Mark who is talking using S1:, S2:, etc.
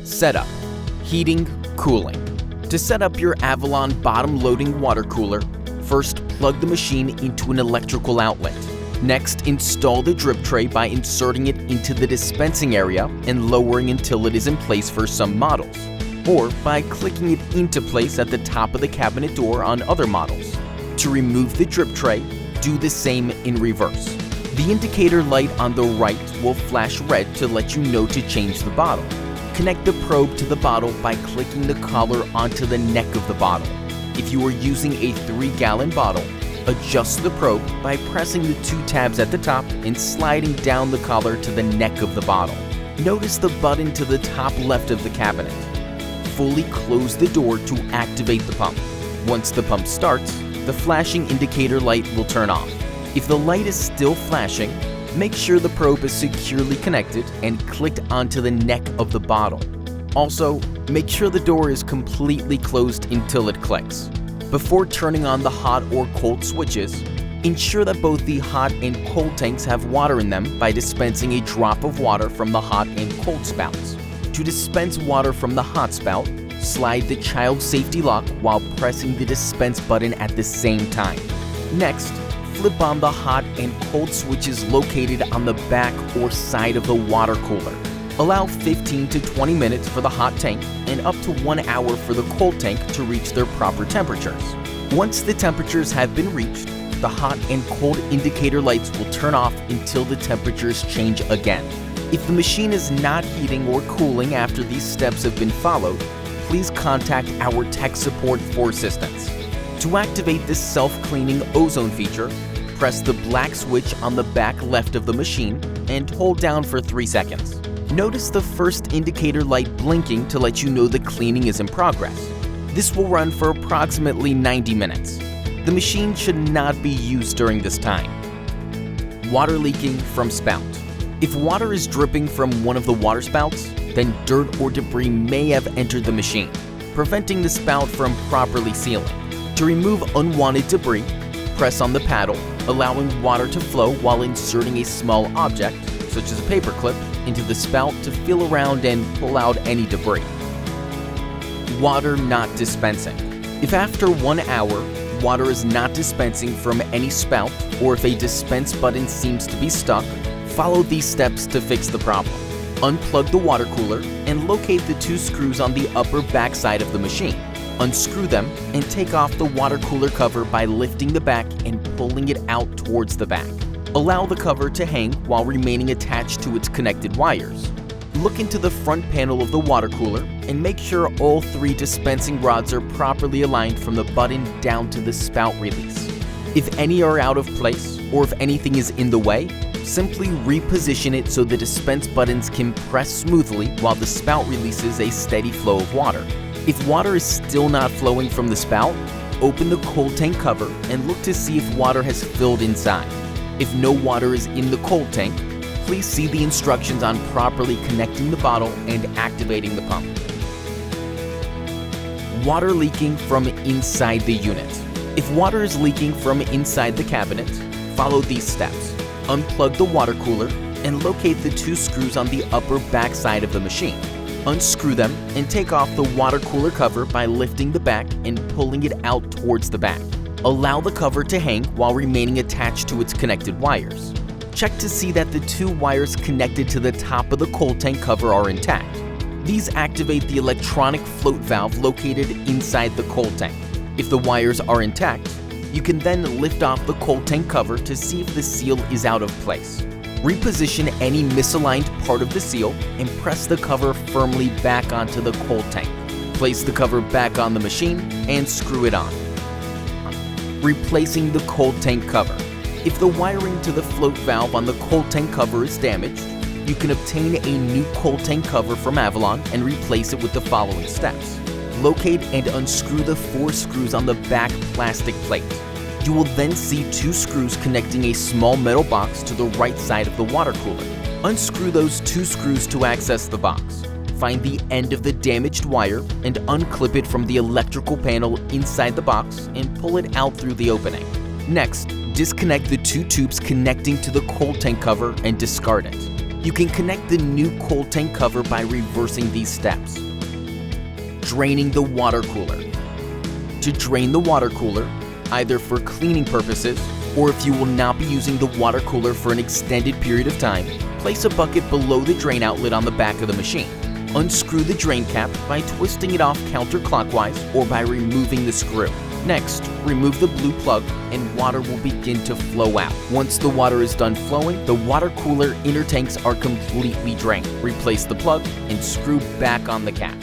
S1: Setup: heating, cooling. To set up your Avalon bottom-loading water cooler, first plug the machine into an electrical outlet. Next, install the drip tray by inserting it into the dispensing area and lowering until it is in place for some models, or by clicking it into place at the top of the cabinet door on other models. To remove the drip tray, do the same in reverse. The indicator light on the right will flash red to let you know to change the bottle. Connect the probe to the bottle by clicking the collar onto the neck of the bottle. If you are using a 3-gallon bottle, adjust the probe by pressing the 2 tabs at the top and sliding down the collar to the neck of the bottle. Notice the button to the top left of the cabinet. Fully close the door to activate the pump. Once the pump starts, the flashing indicator light will turn off. If the light is still flashing, make sure the probe is securely connected and clicked onto the neck of the bottle. Also, make sure the door is completely closed until it clicks. Before turning on the hot or cold switches, ensure that both the hot and cold tanks have water in them by dispensing a drop of water from the hot and cold spouts. To dispense water from the hot spout, slide the child safety lock while pressing the dispense button at the same time. Next, flip on the hot and cold switches located on the back or side of the water cooler. Allow 15 to 20 minutes for the hot tank and up to 1 hour for the cold tank to reach their proper temperatures. Once the temperatures have been reached, the hot and cold indicator lights will turn off until the temperatures change again. If the machine is not heating or cooling after these steps have been followed, please contact our tech support for assistance. To activate this self-cleaning ozone feature, press the black switch on the back left of the machine and hold down for 3 seconds. Notice the first indicator light blinking to let you know the cleaning is in progress. This will run for approximately 90 minutes. The machine should not be used during this time. Water leaking from spout. If water is dripping from one of the water spouts, then dirt or debris may have entered the machine, preventing the spout from properly sealing. To remove unwanted debris, press on the paddle, allowing water to flow while inserting a small object, such as a paperclip, into the spout to feel around and pull out any debris. Water not dispensing. If after 1 hour, water is not dispensing from any spout, or if a dispense button seems to be stuck, follow these steps to fix the problem. Unplug the water cooler and locate the 2 screws on the upper back side of the machine. Unscrew them and take off the water cooler cover by lifting the back and pulling it out towards the back. Allow the cover to hang while remaining attached to its connected wires. Look into the front panel of the water cooler and make sure all 3 dispensing rods are properly aligned from the button down to the spout release. If any are out of place or if anything is in the way, simply reposition it so the dispense buttons can press smoothly while the spout releases a steady flow of water. If water is still not flowing from the spout, open the cold tank cover and look to see if water has filled inside. If no water is in the cold tank, please see the instructions on properly connecting the bottle and activating the pump. Water leaking from inside the unit. If water is leaking from inside the cabinet, follow these steps. Unplug the water cooler and locate the 2 screws on the upper back side of the machine. Unscrew them and take off the water cooler cover by lifting the back and pulling it out towards the back. Allow the cover to hang while remaining attached to its connected wires. Check to see that the 2 wires connected to the top of the cold tank cover are intact. These activate the electronic float valve located inside the cold tank. If the wires are intact, you can then lift off the cold tank cover to see if the seal is out of place. Reposition any misaligned part of the seal and press the cover firmly back onto the cold tank. Place the cover back on the machine and screw it on. Replacing the cold tank cover. If the wiring to the float valve on the cold tank cover is damaged, you can obtain a new cold tank cover from Avalon and replace it with the following steps. Locate and unscrew the 4 screws on the back plastic plate. You will then see 2 screws connecting a small metal box to the right side of the water cooler. Unscrew those 2 screws to access the box. Find the end of the damaged wire and unclip it from the electrical panel inside the box and pull it out through the opening. Next, disconnect the 2 tubes connecting to the cold tank cover and discard it. You can connect the new cold tank cover by reversing these steps. Draining the water cooler. To drain the water cooler, either for cleaning purposes or if you will not be using the water cooler for an extended period of time, place a bucket below the drain outlet on the back of the machine. Unscrew the drain cap by twisting it off counterclockwise or by removing the screw. Next, remove the blue plug and water will begin to flow out. Once the water is done flowing, the water cooler inner tanks are completely drained. Replace the plug and screw back on the cap.